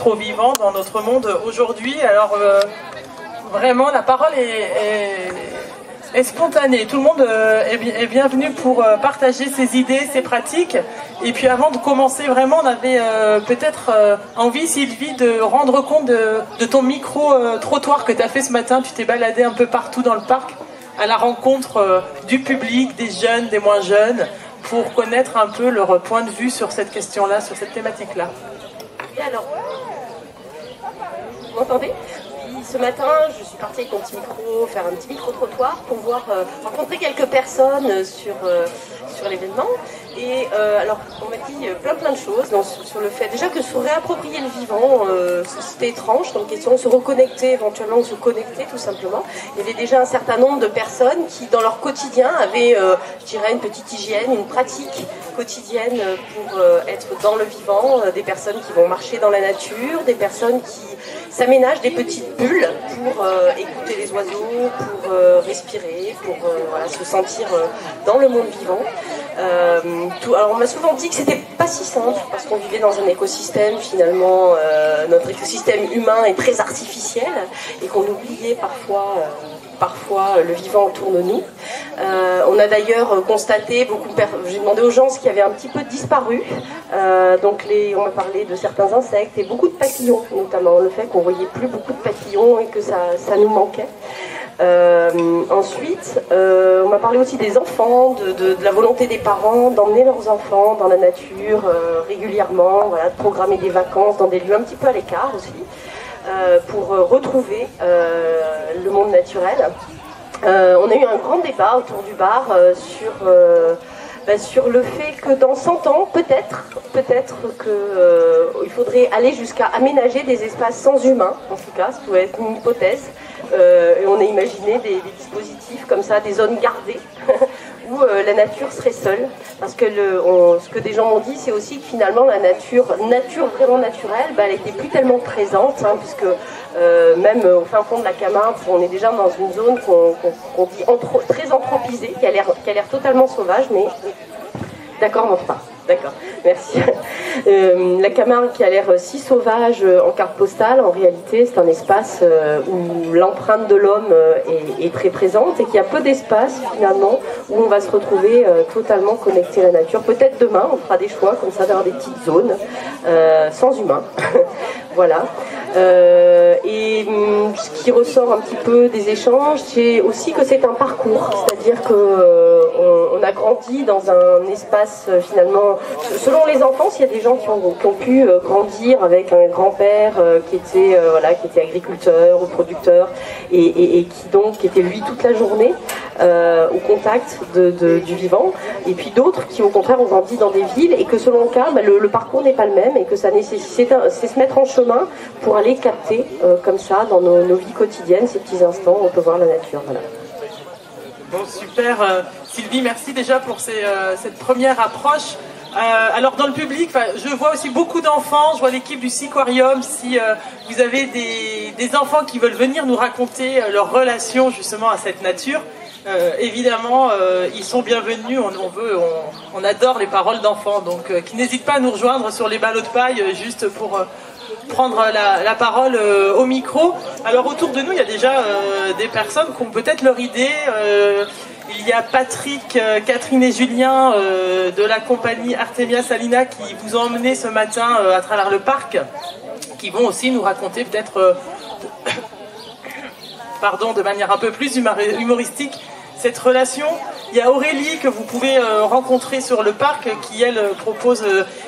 au vivant dans notre monde aujourd'hui. Alors vraiment la parole est spontanée, tout le monde est bienvenu pour partager ses idées, ses pratiques. Et puis avant de commencer vraiment, on avait peut-être envie, Sylvie, de rendre compte de ton micro-trottoir que tu as fait ce matin. Tu t'es baladé un peu partout dans le parc à la rencontre du public, des jeunes, des moins jeunes, pour connaître un peu leur point de vue sur cette question-là, sur cette thématique-là. Et alors, vous m'entendez ? Ce matin, je suis partie avec mon petit micro, faire un petit micro-trottoir pour rencontrer quelques personnes sur l'événement. Et alors, on m'a dit plein de choses sur le fait déjà que se réapproprier le vivant, c'était étrange comme question, se reconnecter éventuellement, ou se connecter tout simplement. Il y avait déjà un certain nombre de personnes qui, dans leur quotidien, avaient, je dirais, une petite hygiène, une pratique quotidienne pour être dans le vivant, des personnes qui vont marcher dans la nature, des personnes qui s'aménagent des petites bulles pour écouter les oiseaux, pour respirer, pour se sentir dans le monde vivant. Alors on m'a souvent dit que c'était pas si simple parce qu'on vivait dans un écosystème finalement, notre écosystème humain est très artificiel et qu'on oubliait parfois le vivant autour de nous. On a d'ailleurs constaté j'ai demandé aux gens ce qui avait un petit peu disparu. Donc on m'a parlé de certains insectes et beaucoup de papillons, notamment le fait qu'on voyait plus beaucoup de papillons et que ça nous manquait. Ensuite, on m'a parlé aussi des enfants, de la volonté des parents d'emmener leurs enfants dans la nature régulièrement, de programmer des vacances dans des lieux un petit peu à l'écart aussi, pour retrouver le monde naturel. On a eu un grand débat autour du bar sur le fait que dans 100 ans, peut-être qu'il faudrait aller jusqu'à aménager des espaces sans humains, en tout cas, ça pouvait être une hypothèse. Et on a imaginé des dispositifs comme ça, des zones gardées, où la nature serait seule. Parce que ce que des gens m'ont dit, c'est aussi que finalement la nature vraiment naturelle, elle n'était plus tellement présente, puisque même au fin fond de la Camargue, on est déjà dans une zone qu'on dit très anthropisée, qui a l'air totalement sauvage, mais... D'accord, non pas. D'accord, merci. La Camargue qui a l'air si sauvage en carte postale, en réalité c'est un espace où l'empreinte de l'homme est très présente et qu'il y a peu d'espace finalement où on va se retrouver totalement connecté à la nature. Peut-être demain on fera des choix comme ça d'avoir des petites zones sans humains. Voilà. Et ce qui ressort un petit peu des échanges, c'est aussi que c'est un parcours, c'est-à-dire qu'on a grandi dans un espace finalement, selon les enfants, il y a des gens qui ont pu grandir avec un grand-père qui était agriculteur ou producteur et qui était lui toute la journée au contact du vivant, et puis d'autres qui au contraire ont grandi dans des villes et que selon le cas, le parcours n'est pas le même et que ça nécessite c'est se mettre en chemin pour aller capter comme ça dans nos vies quotidiennes ces petits instants où on peut voir la nature. Voilà. Bon, super. Sylvie, merci déjà pour cette première approche. Alors dans le public, je vois aussi beaucoup d'enfants, je vois l'équipe du Siquarium. Si vous avez des enfants qui veulent venir nous raconter leur relation justement à cette nature, évidemment ils sont bienvenus. On adore les paroles d'enfants, donc qui n'hésitent pas à nous rejoindre sur les ballots de paille juste pour prendre la parole au micro. Alors autour de nous il y a déjà des personnes qui ont peut-être leur idée. Il y a Patrick, Catherine et Julien de la compagnie Artemia Salina qui vous ont emmené ce matin à travers le parc, qui vont aussi nous raconter peut-être de manière un peu plus humoristique cette relation. Il y a Aurélie que vous pouvez rencontrer sur le parc qui elle propose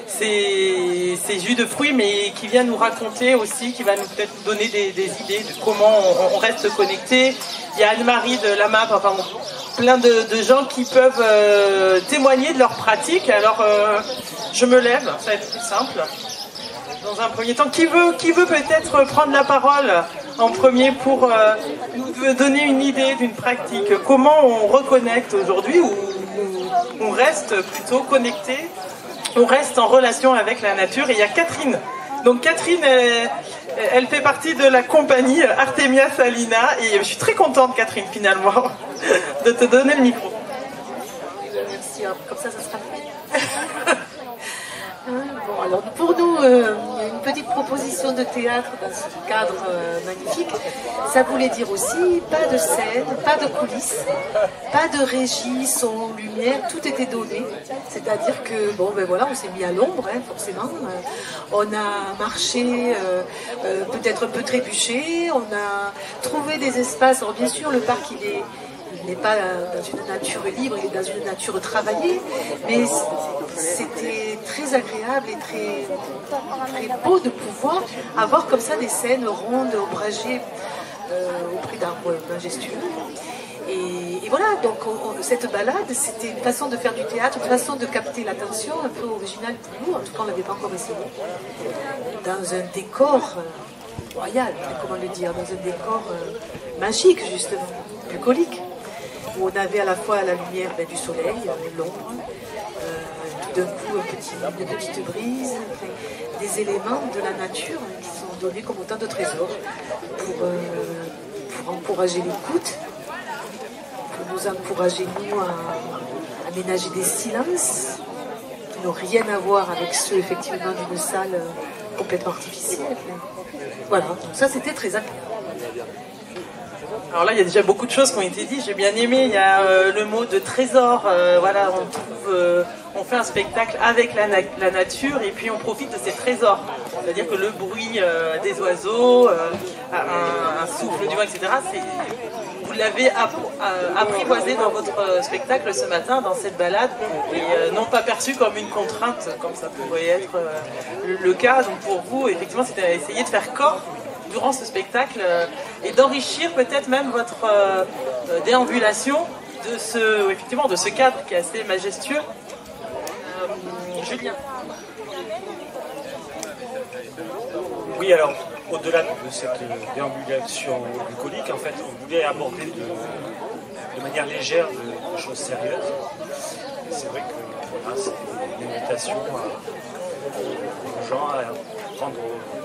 ses jus de fruits, mais qui vient nous raconter aussi, qui va nous peut-être nous donner des idées de comment on reste connecté. Il y a Anne-Marie de la MAP, plein de gens qui peuvent témoigner de leur pratique. Alors je me lève, ça va être plus simple. Dans un premier temps, qui veut peut-être prendre la parole en premier pour nous donner une idée d'une pratique? Comment on reconnecte aujourd'hui, ou on reste plutôt connecté, on reste en relation avec la nature? Et il y a Catherine. Donc Catherine, elle fait partie de la compagnie Artemia Salina et je suis très contente, Catherine, finalement, de te donner le micro. Merci, comme ça sera fait. Bon, alors pour nous, il y a une petite proposition de théâtre dans ce cadre magnifique. Ça voulait dire aussi pas de scène, pas de coulisses, pas de régie, son, lumière, tout était donné. C'est-à-dire que, bon, ben voilà, on s'est mis à l'ombre, hein, forcément. On a marché, peut-être un peu trébuché, on a trouvé des espaces. Alors bien sûr, le parc, il n'est pas dans une nature libre, il est dans une nature travaillée, mais c'était très agréable et très, très beau de pouvoir avoir comme ça des scènes rondes, ombragées, auprès d'arbres majestueux. Et voilà, donc cette balade, c'était une façon de faire du théâtre, une façon de capter l'attention, un peu originale pour nous, en tout cas on ne l'avait pas encore essayé, dans un décor royal, comment le dire, dans un décor magique justement, bucolique, où on avait à la fois la lumière du soleil, l'ombre, tout d'un coup une petite brise, des éléments de la nature qui sont donnés comme autant de trésors pour encourager l'écoute, pour nous encourager nous à ménager des silences qui n'ont rien à voir avec ceux effectivement d'une salle complètement artificielle. Voilà, donc ça c'était très agréable. Alors là, il y a déjà beaucoup de choses qui ont été dites. J'ai bien aimé. Il y a le mot de trésor. Voilà, on fait un spectacle avec la nature et puis on profite de ces trésors. C'est-à-dire que le bruit des oiseaux, un souffle du vent, etc. Vous l'avez apprivoisé dans votre spectacle ce matin, dans cette balade, et non pas perçu comme une contrainte, comme ça pourrait être le cas. Donc pour vous, effectivement, c'était essayer de faire corps durant ce spectacle et d'enrichir peut-être même votre déambulation de ce cadre qui est assez majestueux. Julien. Oui, alors au-delà de cette déambulation bucolique, en fait, on voulait aborder de manière légère de choses sérieuses. C'est vrai que voilà, c'est une invitation aux gens à prendre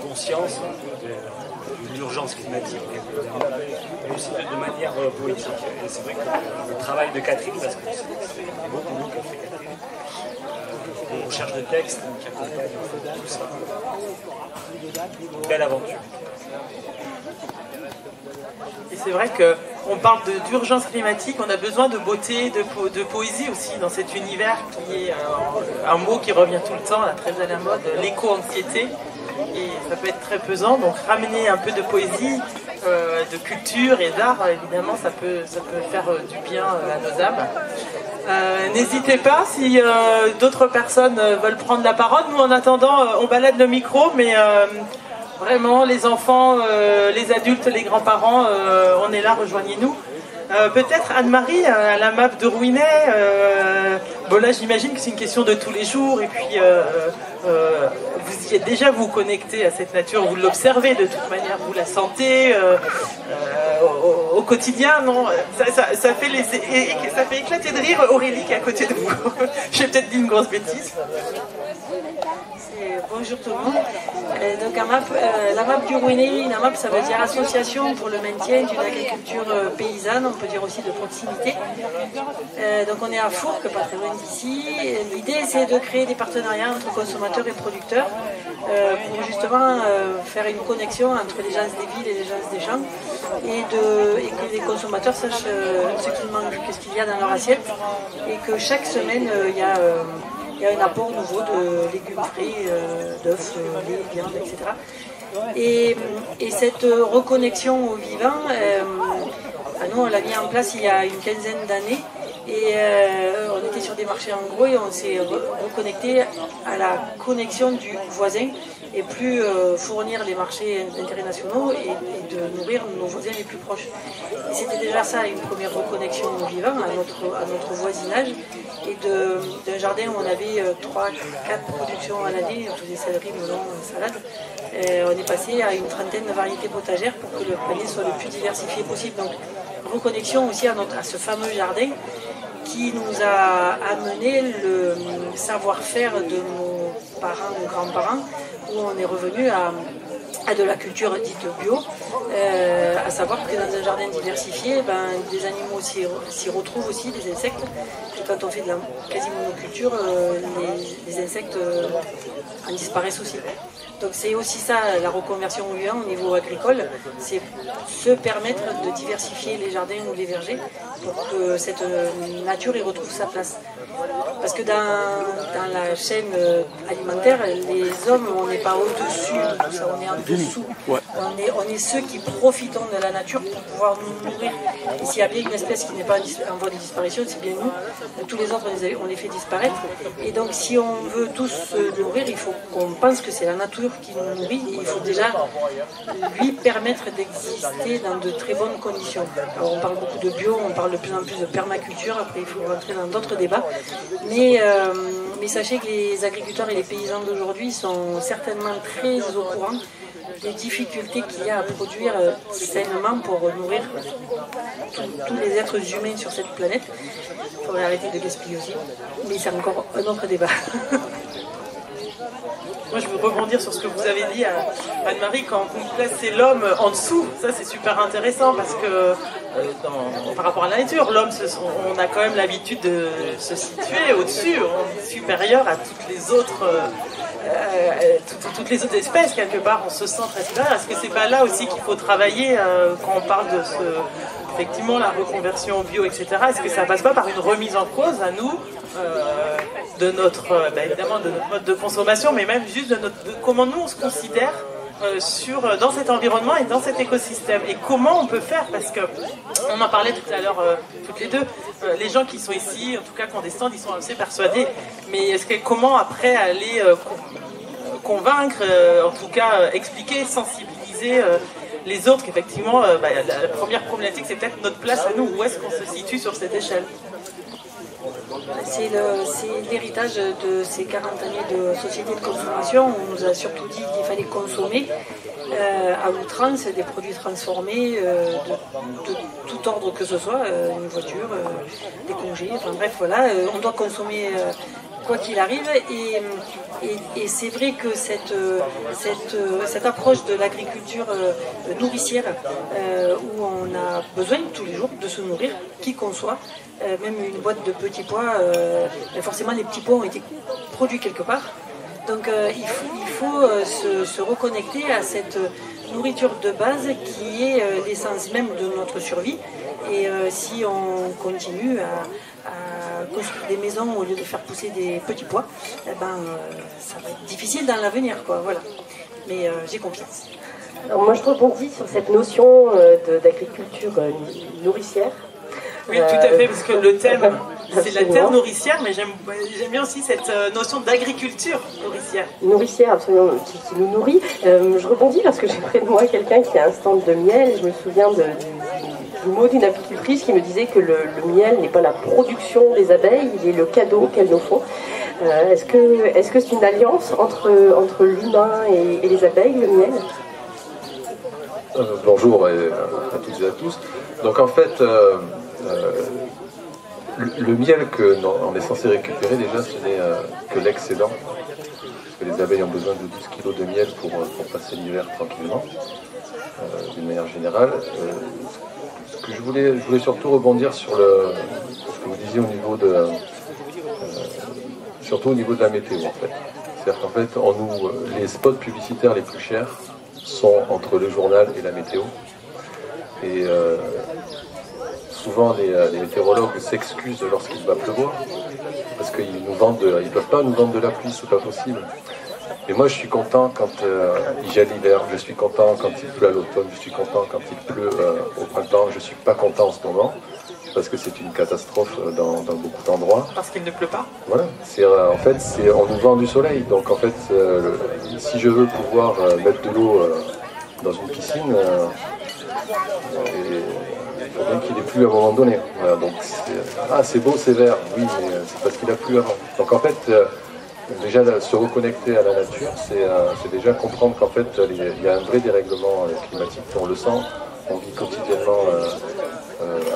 conscience de l'urgence climatique, mais aussi de manière poétique. Et c'est vrai que le travail de Catherine, parce que c'est beaucoup mieux qu'a fait Catherine, des recherches de textes qui accompagnent tout ça. Une belle aventure. Et c'est vrai qu'on parle d'urgence climatique, on a besoin de beauté, de poésie aussi dans cet univers qui est un mot qui revient tout le temps, là, très à la mode, l'éco-anxiété. Et ça peut être très pesant, donc ramener un peu de poésie, de culture et d'art, évidemment, ça peut faire du bien à nos âmes. N'hésitez pas si d'autres personnes veulent prendre la parole. Nous, en attendant, on balade le micro, mais vraiment, les enfants, les adultes, les grands-parents, on est là, rejoignez-nous. Peut-être Anne-Marie, à la map de Rouinet, bon là j'imagine que c'est une question de tous les jours, et puis vous y êtes déjà vous connecté à cette nature, vous l'observez de toute manière, vous la sentez au quotidien, non ça fait éclater de rire Aurélie qui est à côté de vous. J'ai peut-être dit une grosse bêtise. Bonjour tout le monde. Donc la MAP du Rouinet, la MAP ça veut dire association pour le maintien d'une agriculture paysanne, on peut dire aussi de proximité. Donc on est à Fourques, pas très loin d'ici. L'idée c'est de créer des partenariats entre consommateurs et producteurs pour justement faire une connexion entre les gens des villes et les gens des champs et que les consommateurs sachent ce qu'ils mangent, ce qu'il y a dans leur assiette et que chaque semaine il y a un apport nouveau de légumes frais, d'œufs, lait, viande, etc. Et cette reconnexion au vivant, nous on l'a mis en place il y a une quinzaine d'années et on était sur des marchés en gros et on s'est reconnecté à la connexion du voisin et plus fournir les marchés d'intérêt nationaux et de nourrir nos voisins les plus proches. Et c'était déjà ça, une première reconnexion au vivant, à notre voisinage, et d'un jardin où on avait 3-4 productions à l'année, on faisait céleri, melon, salade. On est passé à une trentaine de variétés potagères pour que le panier soit le plus diversifié possible. Donc reconnexion aussi à ce fameux jardin qui nous a amené le savoir-faire de nos parents, nos grands-parents, où on est revenu à de la culture dite bio, à savoir que dans un jardin diversifié, des animaux s'y retrouvent aussi, des insectes. Et quand on fait de la quasi-monoculture, les insectes en disparaissent aussi. Donc c'est aussi ça la reconversion U1 au niveau agricole, c'est se permettre de diversifier les jardins ou les vergers pour que cette nature y retrouve sa place. Parce que dans la chaîne alimentaire, les hommes, on n'est pas au-dessus de tout ça, on est en dessous. Ouais. On est ceux qui profitons de la nature pour pouvoir nous nourrir. Et s'il y a bien une espèce qui n'est pas en voie de disparition, c'est bien nous. Tous les autres, on les fait disparaître. Et donc si on veut tous se nourrir, il faut qu'on pense que c'est la nature qui nous nourrit. Il faut déjà lui permettre d'exister dans de très bonnes conditions. Alors on parle beaucoup de bio, on parle de plus en plus de permaculture, après il faut rentrer dans d'autres débats. Mais sachez que les agriculteurs et les paysans d'aujourd'hui sont certainement très au courant des difficultés qu'il y a à produire sainement pour nourrir tous les êtres humains sur cette planète. Il faudrait arrêter de gaspiller aussi, mais c'est encore un autre débat. Moi, je veux rebondir sur ce que vous avez dit, Anne-Marie, quand vous placez l'homme en dessous. Ça, c'est super intéressant parce que par rapport à la nature, l'homme, on a quand même l'habitude de se situer au-dessus, supérieur à toutes les autres espèces, quelque part. On se sent très supérieur. Est-ce que c'est pas là aussi qu'il faut travailler quand on parle de effectivement la reconversion bio, etc. Est-ce que ça passe pas par une remise en cause à nous évidemment de notre mode de consommation, mais même juste de comment nous on se considère dans cet environnement et dans cet écosystème, et comment on peut faire, parce que on en parlait tout à l'heure toutes les deux, les gens qui sont ici, en tout cas qui ont des stands, ils sont assez persuadés, mais comment après aller convaincre, en tout cas expliquer, sensibiliser les autres qu'effectivement la première problématique c'est peut-être notre place à nous, où est-ce qu'on se situe sur cette échelle. C'est l'héritage de ces 40 années de société de consommation où on nous a surtout dit qu'il fallait consommer à outrance des produits transformés de tout ordre que ce soit, une voiture, des congés, enfin bref voilà, on doit consommer quoi qu'il arrive, et c'est vrai que cette approche de l'agriculture nourricière où on a besoin tous les jours de se nourrir, qui qu'on soit, même une boîte de petits pois, forcément les petits pois ont été produits quelque part, donc il faut se reconnecter à cette nourriture de base qui est l'essence même de notre survie, et si on continue à construire des maisons au lieu de faire pousser des petits pois, ça va être difficile dans l'avenir, quoi, voilà. Mais j'ai confiance. Alors moi je rebondis sur cette notion d'agriculture nourricière. Oui, tout à fait, parce que le thème, c'est la terre nourricière, mais j'aime bien aussi cette notion d'agriculture nourricière. Nourricière, absolument, qui nous nourrit. Je rebondis parce que j'ai près de moi quelqu'un qui a un stand de miel. Je me souviens du mot d'une apicultrice qui me disait que le miel n'est pas la production des abeilles, il est le cadeau qu'elles nous font. Est-ce que c'est une alliance entre l'humain et les abeilles, le miel? Bonjour à toutes et à tous. Donc en fait, le miel qu'on est censé récupérer déjà, ce n'est que l'excédent. Parce que les abeilles ont besoin de 12 kg de miel pour passer l'hiver tranquillement, d'une manière générale. Ce que je voulais surtout rebondir sur ce que vous disiez au niveau surtout au niveau de la météo en fait. C'est-à-dire qu'en fait, les spots publicitaires les plus chers sont entre le journal et la météo. Et souvent les météorologues s'excusent lorsqu'il va pleuvoir, parce qu'ils ils peuvent pas nous vendre de la pluie, c'est pas possible. Mais moi je suis content quand il gèle l'hiver, je suis content quand il pleut à l'automne, je suis content quand il pleut au printemps, je suis pas content en ce moment, parce que c'est une catastrophe dans beaucoup d'endroits. Parce qu'il ne pleut pas. Voilà, en fait on nous vend du soleil, donc en fait si je veux pouvoir mettre de l'eau dans une piscine, il faut bien qu'il ait plu à un moment donné. Voilà, donc c'est beau, c'est vert, oui, mais c'est parce qu'il a plu avant. Donc en fait, déjà se reconnecter à la nature, c'est déjà comprendre qu'en fait il y a un vrai dérèglement climatique. On le sent, on vit quotidiennement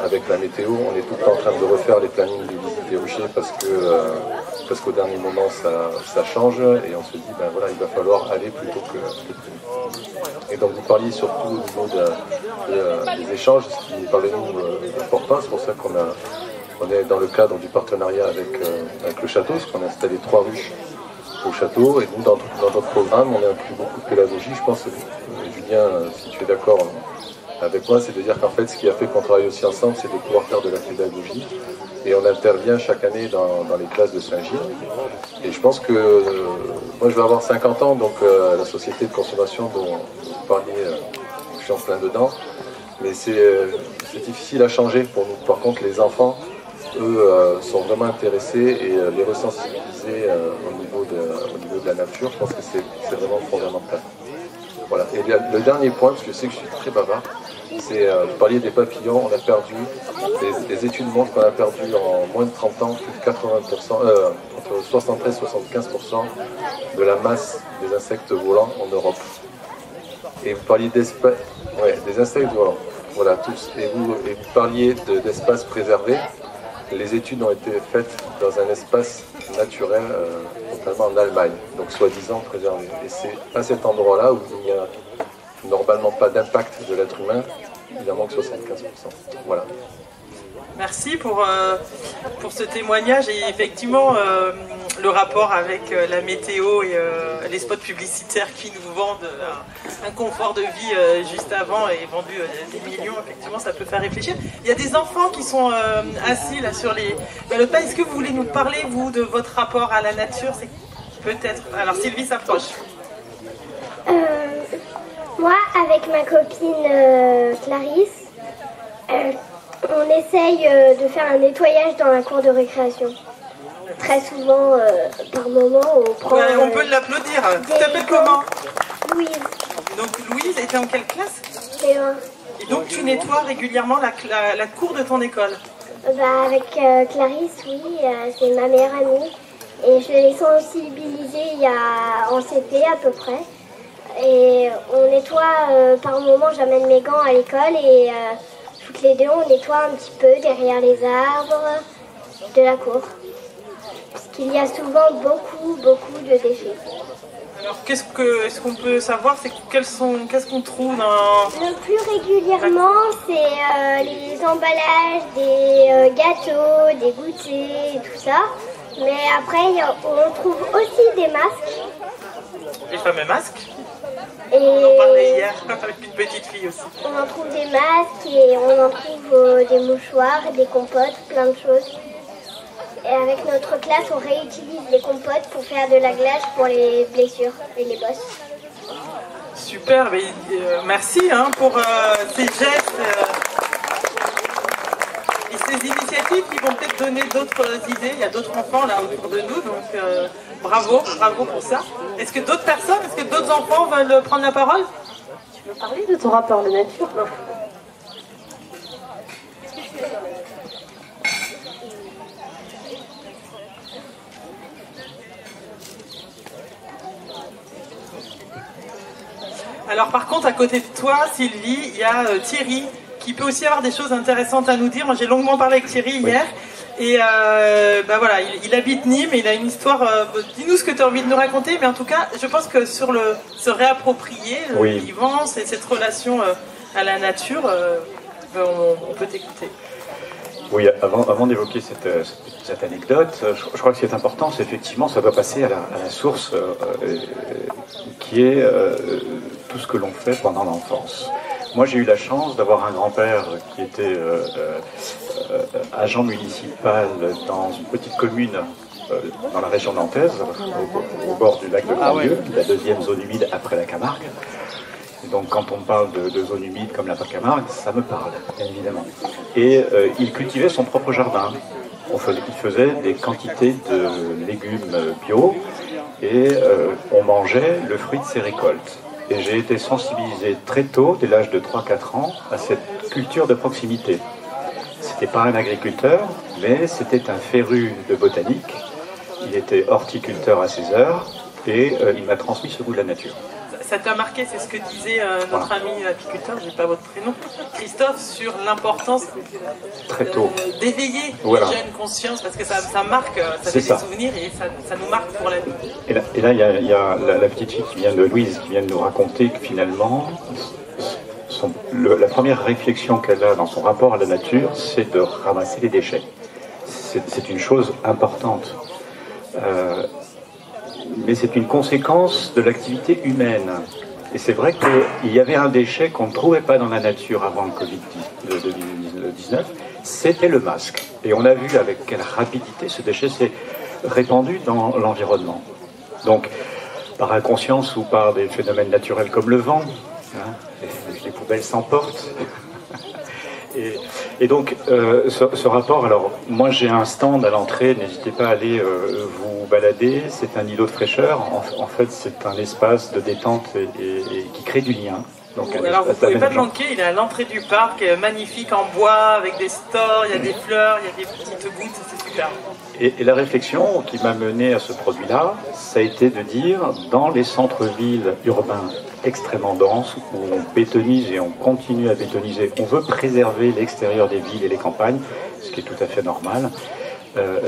avec la météo, on est tout le temps en train de refaire les plannings des visites des ruchers parce que parce qu'au dernier moment ça change et on se dit ben voilà, il va falloir aller plutôt que prévu. Et donc vous parliez surtout au niveau des échanges, ce qui nous paraît nous important, c'est pour ça qu'on est dans le cadre du partenariat avec le château, parce qu'on a installé 3 ruches au château, et nous dans notre programme on a inclus beaucoup de pédagogie. Je pense, Julien, si tu es d'accord avec moi, c'est de dire qu'en fait ce qui a fait qu'on travaille aussi ensemble, c'est de pouvoir faire de la pédagogie, et on intervient chaque année dans les classes de Saint-Gilles. Et je pense que moi je vais avoir 50 ans, donc la société de consommation dont vous parliez, je suis en plein dedans, mais c'est difficile à changer pour nous. Par contre les enfants, eux, sont vraiment intéressés et les resensibiliser au niveau de la nature, je pense que c'est vraiment fondamental. Voilà. Et le dernier point, parce que je sais que je suis très bavard, c'est, vous parliez des papillons, on a perdu, les études montrent qu'on a perdu en moins de 30 ans plus de 80%, entre 73 et 75% de la masse des insectes volants en Europe. Et vous parliez des insectes volants, voilà, tous. Et vous parliez d'espaces préservés. Les études ont été faites dans un espace naturel, notamment en Allemagne, donc soi-disant préservé. Et c'est à cet endroit-là où il n'y a normalement pas d'impact de l'être humain, il en manque 75%. Voilà. Merci pour ce témoignage, et effectivement le rapport avec la météo et les spots publicitaires qui nous vendent un confort de vie juste avant et vendu des millions, effectivement ça peut faire réfléchir. Il y a des enfants qui sont assis là sur le pas. Est-ce que vous voulez nous parler, vous, de votre rapport à la nature? C'est peut-être. Alors Sylvie s'approche. Moi, avec ma copine Clarisse, on essaye de faire un nettoyage dans la cour de récréation. Très souvent, par moment, on prend... Ouais, on peut l'applaudir. Tu t'appelles comment? Louise. Donc Louise était en quelle classe? C1. Et donc tu nettoies régulièrement la cour de ton école? Avec Clarisse, oui, c'est ma meilleure amie. Et je l'ai sensibilisée en CP à peu près. Et on nettoie par moment, j'amène mes gants à l'école et... toutes les deux, on nettoie un petit peu derrière les arbres de la cour. Puisqu'il y a souvent beaucoup de déchets. Alors, est-ce qu'on peut savoir, qu'est-ce qu'on trouve dans... Le plus régulièrement, c'est les emballages des gâteaux, des goûters et tout ça. Mais après, on trouve aussi des masques. Les fameux masques? Et on en parlait hier avec une petite fille aussi. On en trouve des masques et on en trouve des mouchoirs, des compotes, plein de choses. Et avec notre classe, on réutilise les compotes pour faire de la glace pour les blessures et les bosses. Super, mais, merci pour ces gestes et ces initiatives qui vont peut-être donner d'autres idées. Il y a d'autres enfants là autour de nous, donc bravo pour ça. Est-ce que d'autres personnes, est-ce que d'autres enfants veulent prendre la parole? Tu veux parler de ton rapport à la nature? Non. Alors par contre, à côté de toi, Sylvie, il y a Thierry qui peut aussi avoir des choses intéressantes à nous dire. Moi, j'ai longuement parlé avec Thierry hier. Et voilà, il habite Nîmes et il a une histoire. Dis-nous ce que tu as envie de nous raconter, mais en tout cas, je pense que sur se réapproprier le vivant, et cette relation à la nature, on peut t'écouter. Oui, avant d'évoquer cette anecdote, je crois que ce qui est important, c'est effectivement, ça doit passer à la source qui est tout ce que l'on fait pendant l'enfance. Moi, j'ai eu la chance d'avoir un grand-père qui était agent municipal dans une petite commune dans la région nantaise, au bord du lac de Grandlieu, la deuxième zone humide après la Camargue. Et donc, quand on parle de zone humide comme la Camargue, ça me parle, bien évidemment. Et il cultivait son propre jardin. Il faisait des quantités de légumes bio et on mangeait le fruit de ses récoltes. Et j'ai été sensibilisé très tôt, dès l'âge de 3-4 ans, à cette culture de proximité. C'était pas un agriculteur, mais c'était un féru de botanique. Il était horticulteur à ses heures et il m'a transmis ce goût de la nature. ça t'a marqué, c'est ce que disait notre ami apiculteur, j'ai pas votre prénom, Christophe, sur l'importance d'éveiller les jeunes consciences, parce que ça marque, ça fait des souvenirs et ça nous marque pour la vie. Et là, il y a la petite fille qui vient de Louise, qui vient de nous raconter que finalement, la première réflexion qu'elle a dans son rapport à la nature, c'est de ramasser les déchets. C'est une chose importante. Mais c'est une conséquence de l'activité humaine. Et c'est vrai qu'il y avait un déchet qu'on ne trouvait pas dans la nature avant le Covid-19, c'était le masque. Et on a vu avec quelle rapidité ce déchet s'est répandu dans l'environnement. Donc, par inconscience ou par des phénomènes naturels comme le vent, hein, les poubelles s'emportent. Et donc, ce rapport, alors, moi j'ai un stand à l'entrée, n'hésitez pas à aller vous balader, c'est un îlot de fraîcheur, en fait c'est un espace de détente et qui crée du lien. Donc, alors vous ne pouvez pas le manquer, il est à l'entrée du parc, magnifique en bois, avec des stores, il y a des fleurs, il y a des petites gouttes, c'est super. Et la réflexion qui m'a mené à ce produit-là, ça a été de dire, dans les centres-villes urbains extrêmement denses, où on bétonise et on continue à bétoniser, on veut préserver l'extérieur des villes et les campagnes, ce qui est tout à fait normal,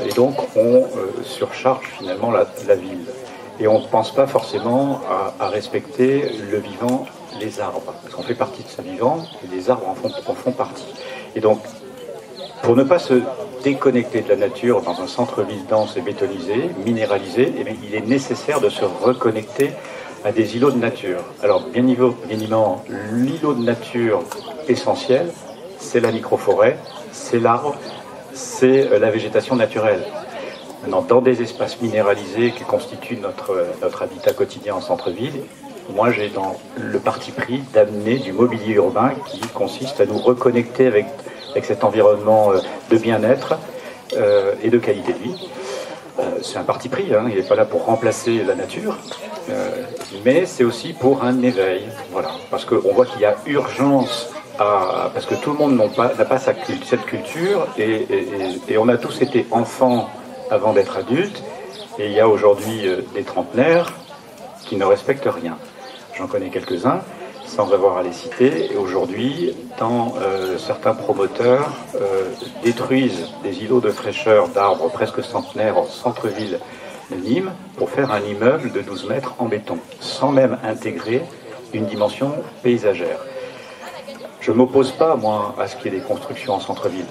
et donc on surcharge finalement la ville. Et on ne pense pas forcément à respecter le vivant, les arbres, parce qu'on fait partie de ce vivant, et les arbres en font partie. Et donc, pour ne pas se déconnecter de la nature dans un centre-ville dense et bétonisé, minéralisé, eh bien, il est nécessaire de se reconnecter à des îlots de nature. Alors, bien évidemment, l'îlot de nature essentiel, c'est la microforêt, c'est l'arbre, c'est la végétation naturelle. Maintenant, dans des espaces minéralisés qui constituent notre habitat quotidien en centre-ville, moi j'ai dans le parti pris d'amener du mobilier urbain qui consiste à nous reconnecter avec cet environnement de bien-être et de qualité de vie. C'est un parti pris, hein, il n'est pas là pour remplacer la nature, mais c'est aussi pour un éveil, voilà, parce qu'on voit qu'il y a urgence parce que tout le monde n'a pas cette culture, et on a tous été enfants avant d'être adultes, et il y a aujourd'hui des trentenaires qui ne respectent rien. J'en connais quelques-uns, sans avoir à les citer, et aujourd'hui, certains promoteurs détruisent des îlots de fraîcheur d'arbres presque centenaires en centre-ville de Nîmes pour faire un immeuble de 12 mètres en béton, sans même intégrer une dimension paysagère. Je ne m'oppose pas, moi, à ce qu'il y ait des constructions en centre-ville.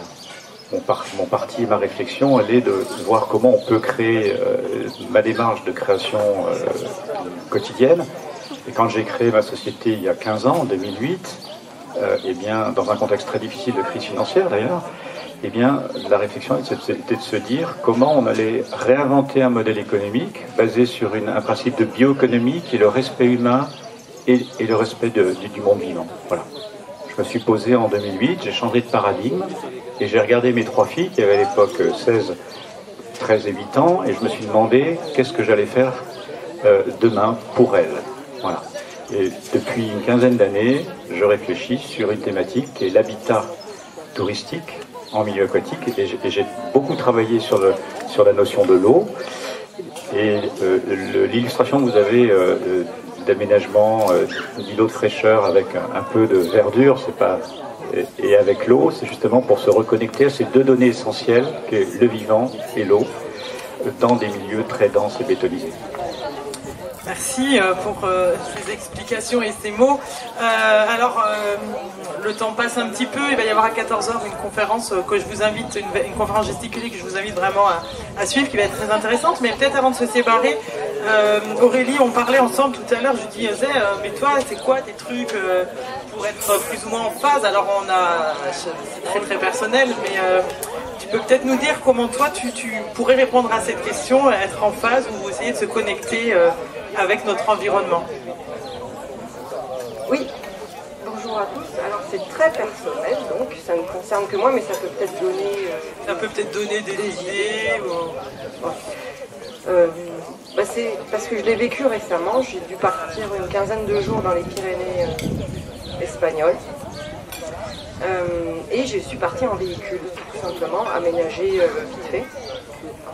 Mon parti et ma réflexion, elle est de voir comment on peut créer ma démarche de création quotidienne. Et quand j'ai créé ma société il y a 15 ans, en 2008, eh bien, dans un contexte très difficile de crise financière d'ailleurs, eh bien, la réflexion était de se dire comment on allait réinventer un modèle économique basé sur un principe de bioéconomie qui est le respect humain et le respect du monde vivant. Voilà. Je me suis posé en 2008, j'ai changé de paradigme et j'ai regardé mes trois filles qui avaient à l'époque 16, 13 et 8 ans et je me suis demandé qu'est-ce que j'allais faire demain pour elles. Voilà. Et depuis une quinzaine d'années, je réfléchis sur une thématique qui est l'habitat touristique en milieu aquatique et j'ai beaucoup travaillé sur la notion de l'eau et l'illustration que vous avez d'aménagement d'îlots de fraîcheur avec un peu de verdure, c'est pas et avec l'eau, c'est justement pour se reconnecter à ces deux données essentielles qu'est le vivant et l'eau dans des milieux très denses et bétonisés. Merci pour ces explications et ces mots. Alors, le temps passe un petit peu. Il va y avoir à 14h une conférence que je vous invite, une conférence gesticulée que je vous invite vraiment à suivre, qui va être très intéressante. Mais peut-être avant de se séparer, Aurélie, on parlait ensemble tout à l'heure. Je disais, mais toi, c'est quoi tes trucs pour être plus ou moins en phase? Alors, c'est très très personnel, mais tu peux peut-être nous dire comment toi, tu pourrais répondre à cette question, être en phase ou essayer de se connecter avec notre environnement. Oui, bonjour à tous. Alors c'est très personnel, donc ça ne concerne que moi, mais ça peut peut-être donner... ça peut peut-être donner des idées ou... c'est parce que je l'ai vécu récemment, j'ai dû partir une quinzaine de jours dans les Pyrénées espagnoles. Et je suis partie en véhicule, tout simplement, aménagé vite fait.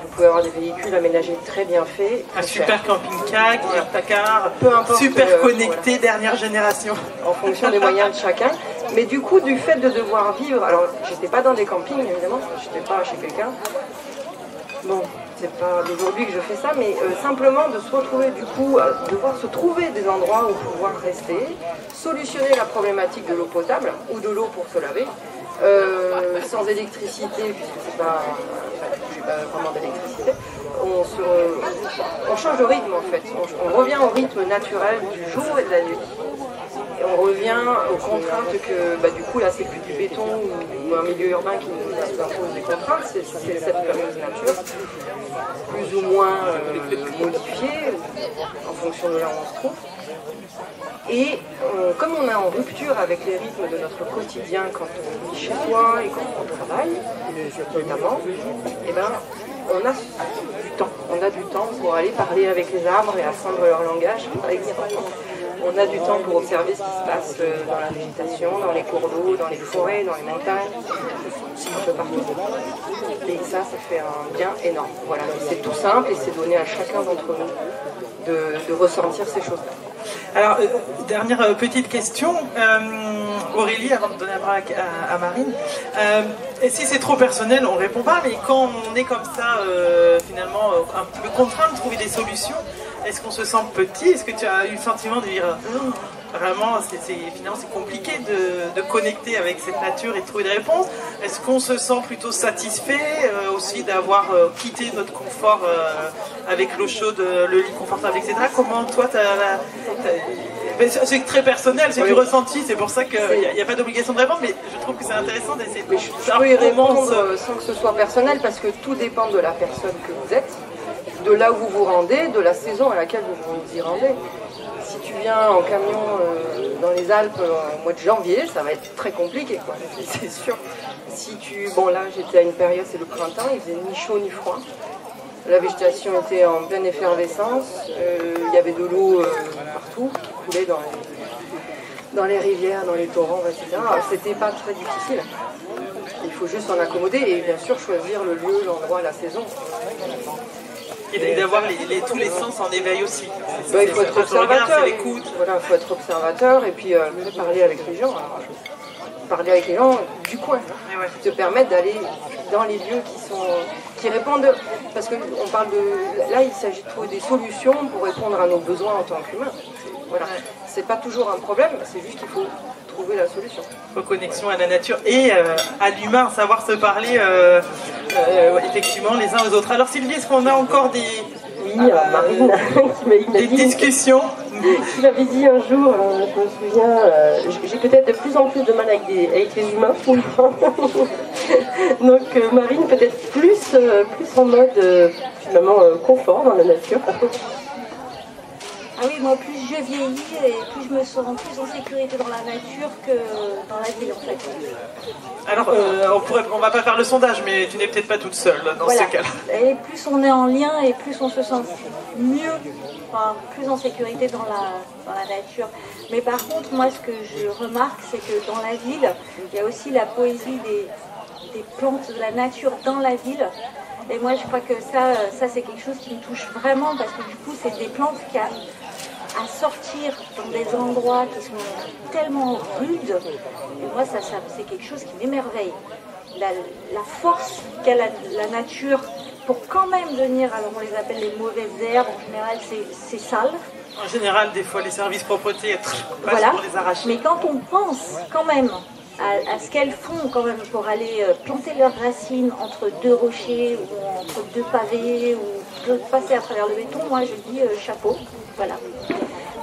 vous pouvez avoir des véhicules aménagés très bien faits. Un super camping-car, Guillaume-Tacar, Peu importe, super connecté, dernière génération. En fonction des moyens de chacun. Mais du coup, du fait de devoir vivre, alors j'étais pas dans des campings évidemment, j'étais pas chez quelqu'un. Bon, c'est pas d'aujourd'hui que je fais ça, mais simplement de se retrouver du coup, à devoir se trouver des endroits où pouvoir rester, solutionner la problématique de l'eau potable ou de l'eau pour se laver, sans électricité, puisque c'est pas, j'ai pas vraiment d'électricité. On change de rythme en fait, on revient au rythme naturel du jour et de la nuit. Et on revient aux contraintes que, du coup, là, c'est plus du béton ou un milieu urbain qui nous impose des contraintes, c'est cette fameuse nature, plus ou moins modifiée en fonction de là où on se trouve. Et comme on est en rupture avec les rythmes de notre quotidien quand on vit chez soi et quand on travaille, notamment, on a du temps. On a du temps pour aller parler avec les arbres et apprendre leur langage, par exemple. On a du temps pour observer ce qui se passe dans la végétation, dans les cours d'eau, dans les forêts, dans les montagnes, un peu partout. Et ça fait un bien énorme. Voilà, c'est tout simple et c'est donné à chacun d'entre nous de ressentir ces choses-là. Alors, dernière petite question, Aurélie, avant de donner la parole à Marine. Et si c'est trop personnel, on ne répond pas, mais quand on est comme ça, finalement, un peu contraint de trouver des solutions, est-ce qu'on se sent petit? Est-ce que tu as eu le sentiment de dire vraiment, finalement, c'est compliqué de connecter avec cette nature et de trouver des réponses? Est-ce qu'on se sent plutôt satisfait aussi d'avoir quitté notre confort avec l'eau chaude, le lit confortable, etc. Comment toi, c'est très personnel, c'est du ressenti, c'est pour ça qu'il n'y a pas d'obligation de réponse, mais je trouve que c'est intéressant d'essayer de... Je peux y répondre sans que ce soit personnel, parce que tout dépend de la personne que vous êtes, de là où vous vous rendez, de la saison à laquelle vous vous y rendez. Si tu viens en camion dans les Alpes au mois de janvier, ça va être très compliqué, quoi. C'est sûr. Bon là j'étais à une période, c'est le printemps, il faisait ni chaud ni froid. La végétation était en pleine effervescence, il y avait de l'eau partout qui coulait dans les rivières, dans les torrents, etc. C'était pas très difficile. Il faut juste s'en accommoder et bien sûr choisir le lieu, l'endroit, la saison. Et d'avoir tous les sens en éveil aussi. Il faut être observateur. Voilà, il faut être observateur et puis parler avec les gens. Parler avec les gens du coin. Te permettre d'aller dans les lieux qui répondent. Parce que on parle de. Là, il s'agit de trouver des solutions pour répondre à nos besoins en tant qu'humains. Voilà. C'est pas toujours un problème, c'est juste qu'il faut trouver la solution. Reconnexion à la nature et à l'humain, savoir se parler effectivement les uns aux autres. Alors Sylvie, est-ce qu'on a encore Marine qui m'a des discussions qui m'avait dit un jour, je me souviens, j'ai peut-être de plus en plus de mal avec les humains. Donc Marine peut-être plus en mode finalement confort dans la nature. Ah oui, moi plus je vieillis et plus je me sens plus en sécurité dans la nature que dans la ville en fait. Alors on va pas faire le sondage, mais tu n'es peut-être pas toute seule dans ce cas-là. Et plus on est en lien et plus on se sent mieux, enfin, plus en sécurité dans la nature. Mais par contre, moi ce que je remarque, c'est que dans la ville, il y a aussi la poésie des plantes de la nature dans la ville. Et moi je crois que ça c'est quelque chose qui me touche vraiment parce que du coup c'est des plantes qui à sortir dans des endroits qui sont tellement rudes. Et moi c'est quelque chose qui m'émerveille. La force qu'a la nature pour quand même venir, alors on les appelle les mauvaises herbes, en général c'est sale. En général des fois les services propreté voilà. Pour les arracher. Mais quand on pense quand même à ce qu'elles font quand même pour aller planter leurs racines entre deux rochers ou entre deux pavés ou de passer à travers le béton, moi je dis chapeau, voilà.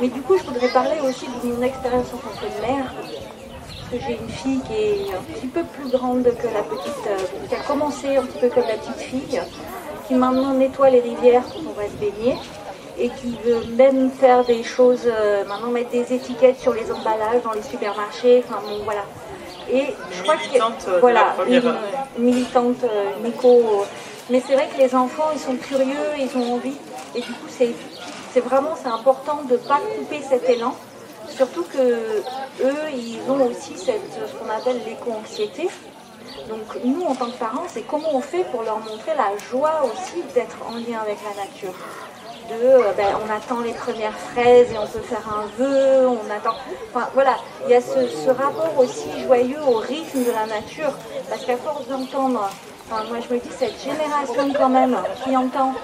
Mais du coup je voudrais parler aussi de mon expérience en tant que mère, parce que j'ai une fille qui est un petit peu plus grande que la petite, qui a commencé un petit peu comme la petite fille, qui maintenant nettoie les rivières quand on va se baigner, et qui veut même faire des choses, maintenant mettre des étiquettes sur les emballages dans les supermarchés, enfin bon voilà. Et je crois que voilà, une militante Nico. Mais c'est vrai que les enfants, ils sont curieux, ils ont envie. Et du coup, c'est important de ne pas couper cet élan. Surtout que eux, ils ont aussi ce qu'on appelle l'éco-anxiété. Donc nous, en tant que parents, c'est comment on fait pour leur montrer la joie aussi d'être en lien avec la nature. On attend les premières fraises et on peut faire un vœu, on attend... Enfin voilà, il y a ce rapport aussi joyeux au rythme de la nature, parce qu'à force d'entendre... Enfin, moi je me dis, cette génération quand même qui entend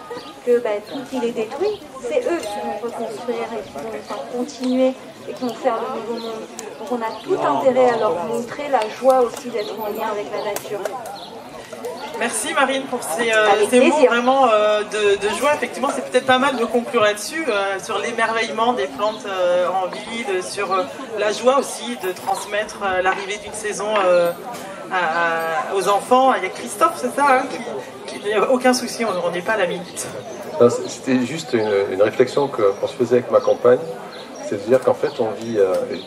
que tout il est détruit, c'est eux qui vont reconstruire et qui vont continuer et qui vont faire le nouveau monde. Donc on a tout intérêt à leur montrer la joie aussi d'être en lien avec la nature. Merci Marine pour ces mots vraiment de joie. Effectivement, c'est peut-être pas mal de conclure là-dessus, sur l'émerveillement des plantes en ville, sur la joie aussi de transmettre l'arrivée d'une saison aux enfants. Il y a Christophe, c'est ça, qui n'y a aucun souci, on n'est pas à la minute. C'était juste une réflexion qu'on se faisait avec ma compagne, c'est de dire qu'en fait on vit,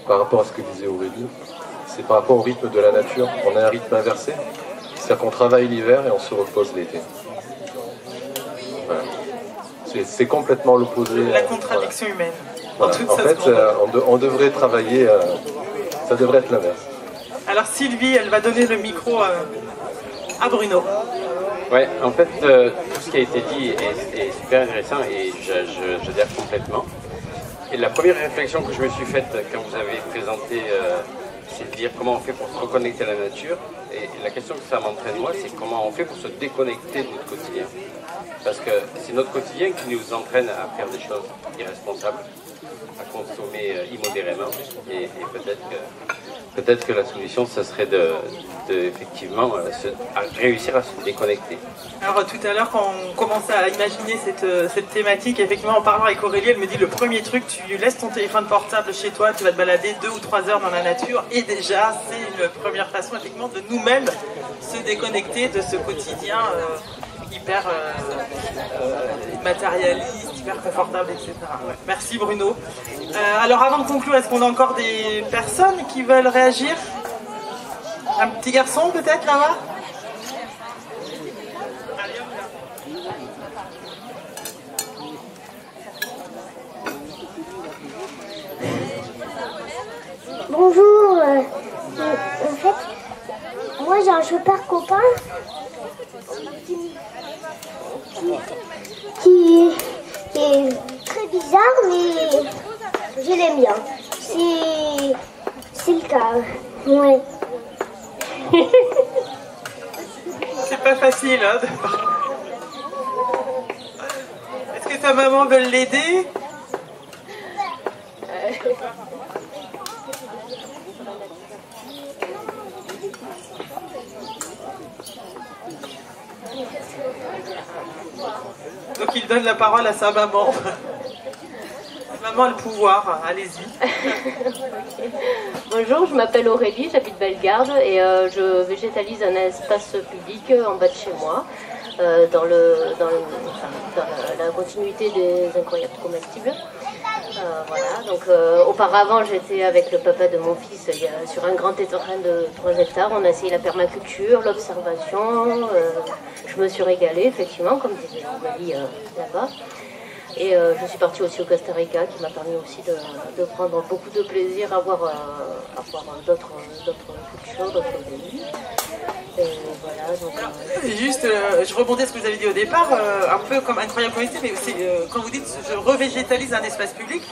par rapport à ce que disait Aurélie, c'est par rapport au rythme de la nature, on a un rythme inversé. C'est-à-dire qu'on travaille l'hiver et on se repose l'été. Voilà. C'est complètement l'opposé. La contradiction humaine. Voilà. En fait, on devrait travailler, ça devrait être l'inverse. Alors Sylvie, elle va donner le micro à Bruno. Ouais, en fait, tout ce qui a été dit est super intéressant et j'adhère complètement. Et la première réflexion que je me suis faite quand vous avez présenté, c'est de dire comment on fait pour se reconnecter à la nature. Et la question que ça m'entraîne moi, c'est comment on fait pour se déconnecter de notre quotidien. Parce que c'est notre quotidien qui nous entraîne à faire des choses irresponsables, à consommer immodérément. Et peut-être que la solution, ça serait effectivement réussir à se déconnecter. Alors tout à l'heure, quand on commençait à imaginer cette thématique, effectivement en parlant avec Aurélie, elle me dit le premier truc, tu laisses ton téléphone portable chez toi, tu vas te balader 2 ou 3 heures dans la nature, et déjà c'est une première façon effectivement de nous-mêmes se déconnecter de ce quotidien hyper matérialiste, hyper confortable, etc. Ouais. Merci Bruno. Alors avant de conclure, est-ce qu'on a encore des personnes qui veulent réagir? Un petit garçon peut-être là-bas? Bonjour, en fait, moi j'ai un super copain qui est très bizarre, mais je l'aime bien. C'est le cas, ouais. C'est pas facile, hein, Est-ce que ta maman veut l'aider? Donc il donne la parole à sa maman. Maman a le pouvoir, allez-y. Bonjour, je m'appelle Aurélie, j'habite Bellegarde et je végétalise un espace public en bas de chez moi, dans la continuité des incroyables comestibles. Voilà, donc auparavant j'étais avec le papa de mon fils sur un grand terrain de 3 hectares, on a essayé la permaculture, l'observation, je me suis régalée effectivement, comme disait Aurélie là-bas. Et je suis partie aussi au Costa Rica, qui m'a permis aussi de prendre beaucoup de plaisir à voir d'autres cultures, d'autres pays. Et voilà, donc, juste, je rebondis à ce que vous avez dit au départ, un peu comme incroyable comestible, mais aussi quand vous dites je revégétalise un espace public,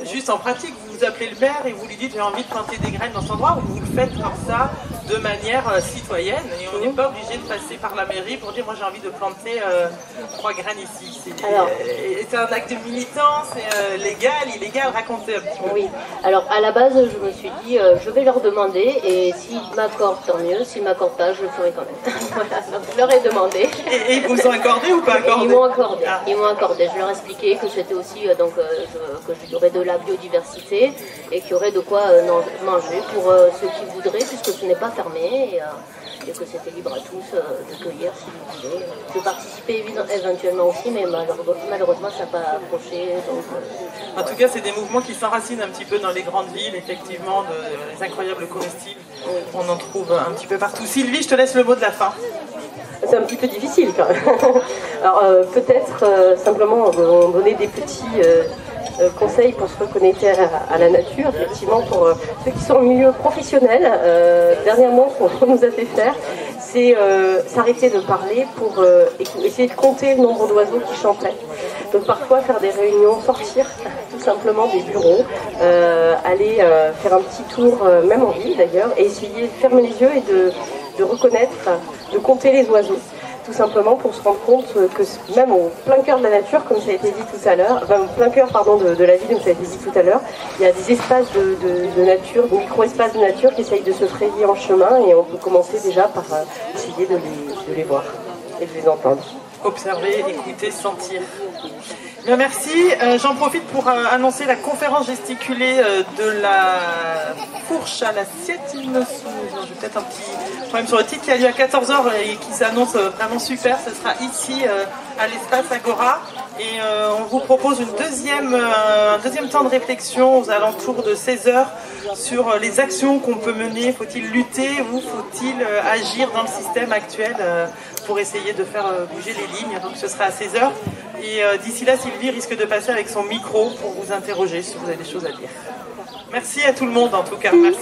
juste en pratique, vous appelez le maire et vous lui dites j'ai envie de planter des graines dans cet endroit, ou vous le faites comme ça de manière citoyenne, et on n'est pas obligé de passer par la mairie pour dire moi j'ai envie de planter 3 graines ici. C'est un acte militant, c'est légal, illégal, racontez un petit peu. Oui, alors à la base je me suis dit je vais leur demander et s'ils m'accordent tant mieux, s'ils ne m'accordent pas je le ferai quand même. Voilà, donc je leur ai demandé. Et ils vous ont accordé ou pas accordé? Ils m'ont accordé, ils m'ont accordé. Je leur ai expliqué que c'était aussi qu'il y aurait de la biodiversité et qu'il y aurait de quoi manger pour ceux qui voudraient, puisque ce n'est pas fermé et que c'était libre à tous de cueillir si vous voulez. De participer éventuellement aussi, mais malheureusement ça n'a pas approché. En tout cas, c'est des mouvements qui s'enracinent un petit peu dans les grandes villes, effectivement, les incroyables comestibles. Oui. On en trouve un petit peu partout. Sylvie, je te laisse le mot de la fin. C'est un petit peu difficile quand même. Alors peut-être simplement donner des petits conseils pour se reconnecter à la nature, effectivement pour ceux qui sont en milieu professionnel. Dernièrement, ce qu'on nous a fait faire, c'est s'arrêter de parler pour essayer de compter le nombre d'oiseaux qui chantaient. Donc parfois faire des réunions, sortir tout simplement des bureaux, aller faire un petit tour, même en ville d'ailleurs, et essayer de fermer les yeux et de reconnaître, de compter les oiseaux. Tout simplement pour se rendre compte que même au plein cœur de la nature, comme ça a été dit tout à l'heure, enfin, au plein cœur de la ville, comme ça a été dit tout à l'heure, il y a des espaces de nature, des micro-espaces de nature qui essayent de se frayer en chemin, et on peut commencer déjà par essayer de les voir et de les entendre. Observer, écouter, sentir. Bien, merci. J'en profite pour annoncer la conférence gesticulée de la fourche à l'assiette, il me semble. J'ai peut-être un petit problème sur le titre, qui a lieu à 14h et qui s'annonce vraiment super. Ce sera ici à l'espace Agora. Et on vous propose un deuxième temps de réflexion aux alentours de 16h sur les actions qu'on peut mener. Faut-il lutter ou faut-il agir dans le système actuel pour essayer de faire bouger les lignes? Donc ce sera à 16h. Et d'ici là, Sylvie risque de passer avec son micro pour vous interroger si vous avez des choses à dire. Merci à tout le monde en tout cas. Merci.